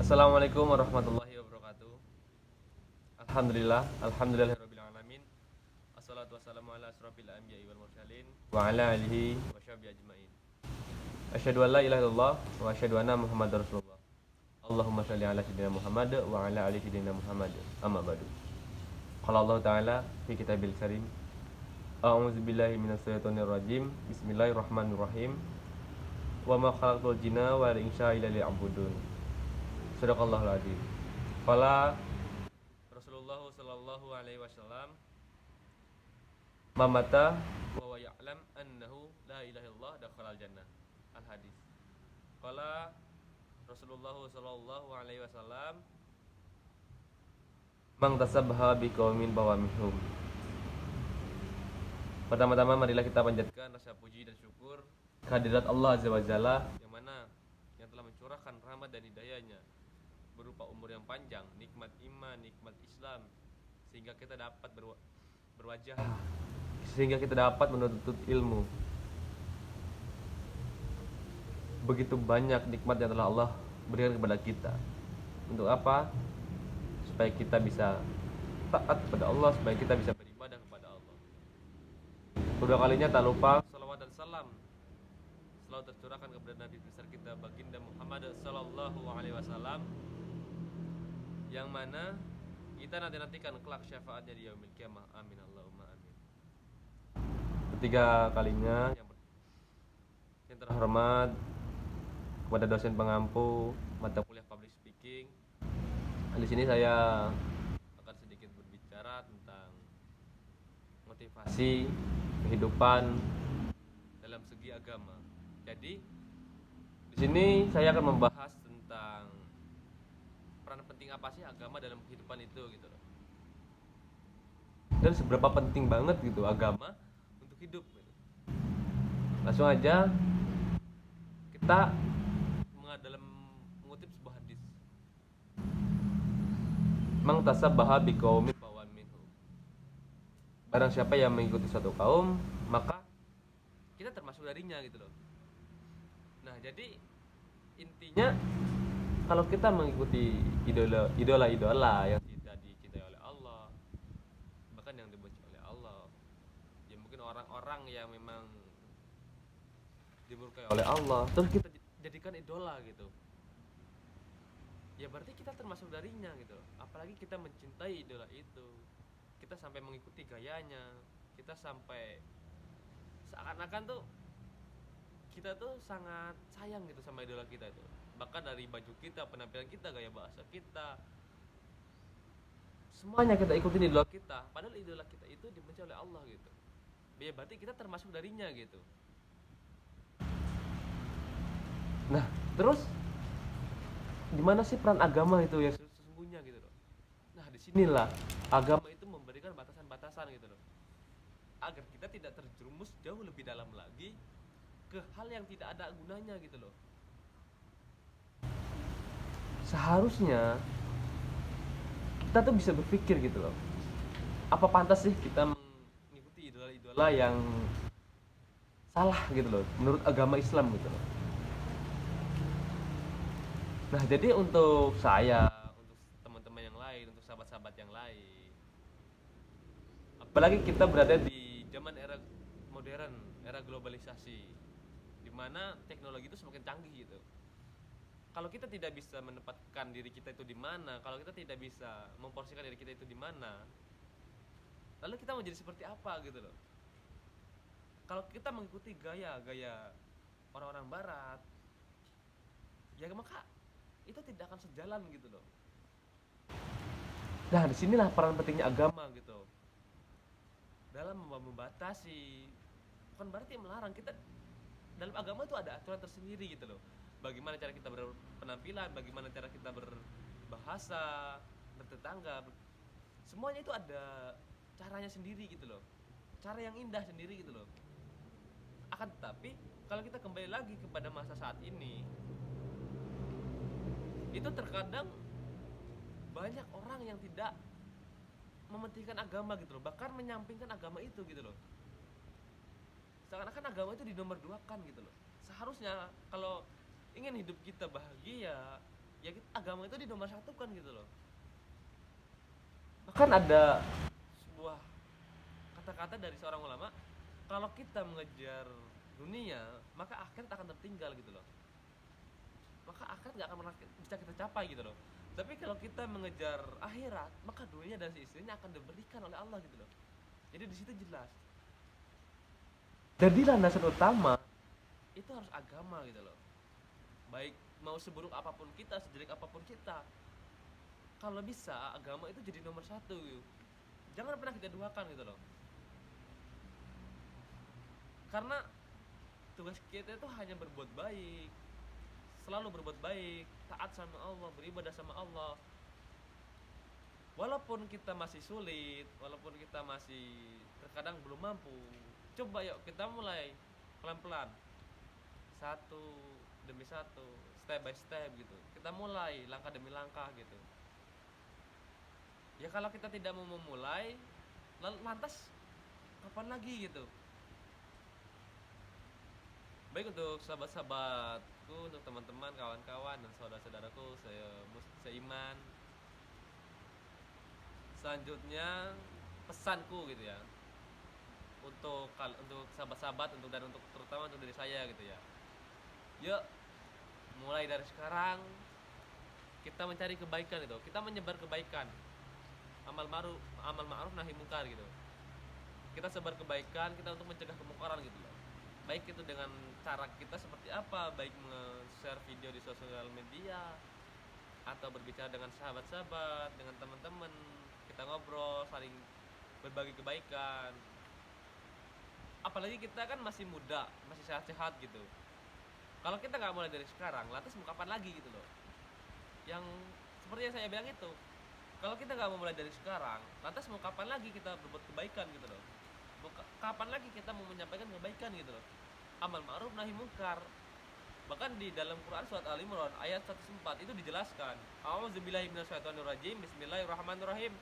Assalamualaikum warahmatullahi wabarakatuh. Alhamdulillahirabbil alamin. Wassalatu wassalamu ala asrofil anbiya'i wal mursalin wa ala alihi wa sahbihi ajmain. Asyhadu an la ilaha illallah wa asyhadu anna Muhammadar Rasulullah. Allahumma shalli ala sayyidina Muhammad wa ala ali sayyidina Muhammad. Amma ba'du. Qala Allah Ta'ala fi kitabil karim. A'udzu billahi minash shaitonir rajim. Bismillahirrahmanirrahim. Wa ma khalaqtul jinna wal insa illa liya'budun. Sadaqallahul adzim. Qala Rasulullah sallallahu alaihi wasallam mamata wa ya'lam annahu la ilaha illallah dakhalal jannah. Al hadis. Qala Rasulullah sallallahu alaihi wasallam mang tasabbaha biqaumin bawamihum. Pertama-tama marilah kita panjatkan rasa puji dan syukur kehadirat Allah Azza wa Jalla yang mana yang telah mencurahkan rahmat dan hidayahnya berupa umur yang panjang, nikmat iman, nikmat Islam, sehingga kita dapat berwajah, sehingga kita dapat menuntut ilmu. Begitu banyak nikmat yang telah Allah berikan kepada kita. Untuk apa? Supaya kita bisa taat kepada Allah, supaya kita bisa beribadah kepada Allah. Kedua kalinya tak lupa salawat dan salam selalu tercurahkan kepada Nabi besar kita baginda Muhammad sallallahu alaihi wasallam, yang mana kita nantikan kelak syafaatnya di yaumil qiyamah. Amin Allahumma amin. Ketiga kalinya yang terhormat kepada dosen pengampu mata kuliah public speaking. Di sini saya akan sedikit berbicara tentang motivasi kehidupan dalam segi agama. Jadi di sini saya akan membahas tentang peran penting apa sih agama dalam kehidupan itu gitu loh. Dan seberapa penting banget gitu agama untuk hidup gitu. Langsung aja kita dalam mengutip sebuah hadis. Mang tasabbaha biqaumin fahuwa minhum. Barang siapa yang mengikuti suatu kaum, maka kita termasuk darinya gitu loh. Nah, jadi intinya kalau kita mengikuti idola-idola yang tidak dicintai oleh Allah, bahkan yang dibenci oleh Allah, ya mungkin orang-orang yang memang dimurkai oleh Allah, terus kita jadikan idola gitu, ya berarti kita termasuk darinya gitu. Apalagi kita mencintai idola itu, kita sampai mengikuti gayanya, kita sampai seakan-akan tuh kita tuh sangat sayang gitu sama idola kita itu. Bahkan dari baju kita, penampilan kita, gaya bahasa kita, semuanya kita ikutin idola kita. Padahal idola kita itu dibenci oleh Allah gitu. Ya berarti kita termasuk darinya gitu. Nah, terus gimana sih peran agama itu yang sesungguhnya gitu loh. Nah, disinilah agama itu memberikan batasan-batasan gitu loh, agar kita tidak terjerumus jauh lebih dalam lagi ke hal yang tidak ada gunanya gitu loh. Seharusnya kita tuh bisa berpikir gitu loh, apa pantas sih kita mengikuti idola-idola yang salah gitu loh menurut agama Islam gitu loh. Nah, jadi untuk saya, untuk teman-teman yang lain, untuk sahabat-sahabat yang lain, apalagi kita berada di zaman era modern, era globalisasi, di mana teknologi itu semakin canggih gitu. Kalau kita tidak bisa menempatkan diri kita itu di mana, kalau kita tidak bisa memporsikan diri kita itu di mana, lalu kita mau jadi seperti apa gitu loh. Kalau kita mengikuti gaya-gaya orang-orang barat, ya maka itu tidak akan sejalan gitu loh. Nah, disinilah peran pentingnya agama gitu dalam membatasi, bukan berarti melarang. Kita dalam agama itu ada aturan tersendiri gitu loh. Bagaimana cara kita berpenampilan, bagaimana cara kita berbahasa, bertetangga, semuanya itu ada caranya sendiri gitu loh, cara yang indah sendiri gitu loh. Akan tetapi kalau kita kembali lagi kepada masa saat ini, itu terkadang banyak orang yang tidak mementingkan agama gitu loh, bahkan menyampingkan agama itu gitu loh. Seakan-akan agama itu dinomor duakan gitu loh. Seharusnya kalau ingin hidup kita bahagia, ya agama itu dinomorsatukan gitu loh. Bahkan ada sebuah kata-kata dari seorang ulama, kalau kita mengejar dunia maka akhirat akan tertinggal gitu loh, maka akhirat gak akan pernah bisa kita capai gitu loh. Tapi kalau kita mengejar akhirat, maka dunia dan seistrinya akan diberikan oleh Allah gitu loh. Jadi di situ jelas. Jadi landasan utama itu harus agama gitu loh. Baik mau seburuk apapun kita, sejelek apapun kita, kalau bisa agama itu jadi nomor satu gitu. Jangan pernah kita duakan gitu loh. Karena tugas kita itu hanya berbuat baik, selalu berbuat baik, taat sama Allah, beribadah sama Allah. Walaupun kita masih sulit, walaupun kita masih terkadang belum mampu, coba yuk kita mulai pelan-pelan, satu demi satu, step by step gitu. Kita mulai langkah demi langkah gitu. Ya kalau kita tidak mau memulai, lantas kapan lagi gitu. Baik untuk sahabat-sahabatku, untuk teman-teman, kawan-kawan dan saudara-saudaraku seiman. Selanjutnya pesanku gitu ya, untuk sahabat-sahabat, dan untuk terutama untuk diri saya gitu ya. Yuk mulai dari sekarang kita mencari kebaikan gitu, kita menyebar kebaikan, amal ma'ruf nahi mungkar gitu. Kita sebar kebaikan, kita untuk mencegah kemungkaran gitu loh. Baik itu dengan cara kita seperti apa, baik nge-share video di sosial media atau berbicara dengan sahabat-sahabat, dengan teman-teman, kita ngobrol, saling berbagi kebaikan. Apalagi kita kan masih muda, masih sehat-sehat gitu. Kalau kita nggak mulai dari sekarang, lantas mau kapan lagi gitu loh. Yang seperti yang saya bilang itu, kalau kita nggak mau mulai dari sekarang, lantas mau kapan lagi kita berbuat kebaikan gitu loh. Kapan lagi kita mau menyampaikan kebaikan gitu loh, amal ma'ruf nahi mungkar. Bahkan di dalam Quran surat Al-Imran ayat 104 itu dijelaskan, a'udzubillahi minasyaitonirrajim, bismillahirrahmanirrahim,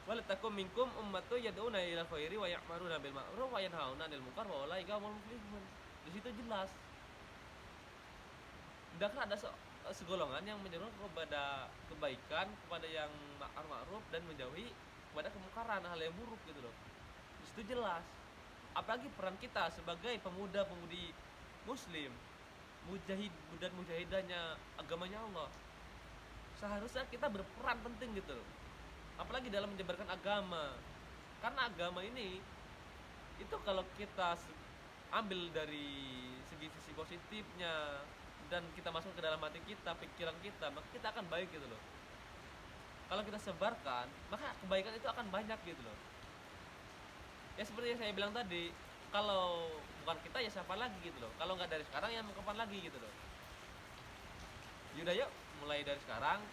walatakum minkum ummatun yad'una ilal khairi wa ya'maruna bil ma'ruf wa yanhauna 'anil munkar wa ulaika humul muflihun. Di situ jelas, tidaklah ada segolongan yang menyeru kepada kebaikan, kepada yang ma'ruf dan menjauhi kepada kemungkaran, hal yang buruk gitu loh. Itu jelas. Apalagi peran kita sebagai pemuda-pemudi muslim, mujahid dan mujahidahnya agamanya Allah, seharusnya kita berperan penting gitu loh. Apalagi dalam menyebarkan agama. Karena agama ini itu kalau kita ambil dari segi sisi positifnya dan kita masuk ke dalam hati kita, pikiran kita, maka kita akan baik gitu loh. Kalau kita sebarkan, maka kebaikan itu akan banyak gitu loh. Ya seperti yang saya bilang tadi, kalau bukan kita ya siapa lagi gitu loh. Kalau nggak dari sekarang ya mau kapan lagi gitu loh. Yaudah yuk mulai dari sekarang,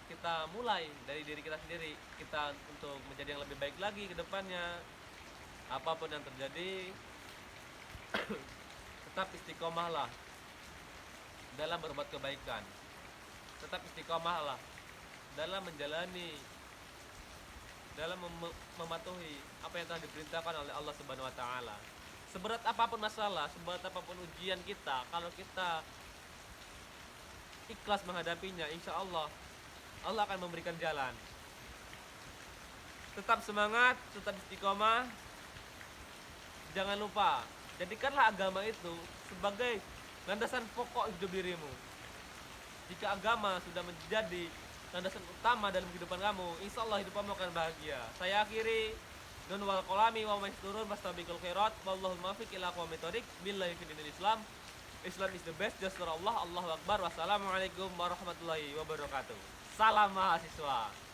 kita mulai dari diri kita sendiri, kita untuk menjadi yang lebih baik lagi ke depannya. Apapun yang terjadi, tetap istiqomahlah dalam berbuat kebaikan, tetap istiqomahlah dalam menjalani, dalam mematuhi apa yang telah diperintahkan oleh Allah Subhanahu wa taala. Seberat apapun masalah, seberat apapun ujian kita, kalau kita ikhlas menghadapinya, insya Allah Allah akan memberikan jalan. Tetap semangat, tetap istiqomah. Jangan lupa, jadikanlah agama itu sebagai landasan pokok hidup dirimu. Jika agama sudah menjadi landasan utama dalam kehidupan kamu, insya Allah hidup kamu akan bahagia. Saya akhiri, nun wal kolami wa maisturun fastabiqul khairat wallahul muwaffiq ila aqwamit thoriq billahi fi dinil Islam. Islam is the best, just for Allah, Allahu Akbar. Wassalamualaikum warahmatullahi wabarakatuh. Salam mahasiswa.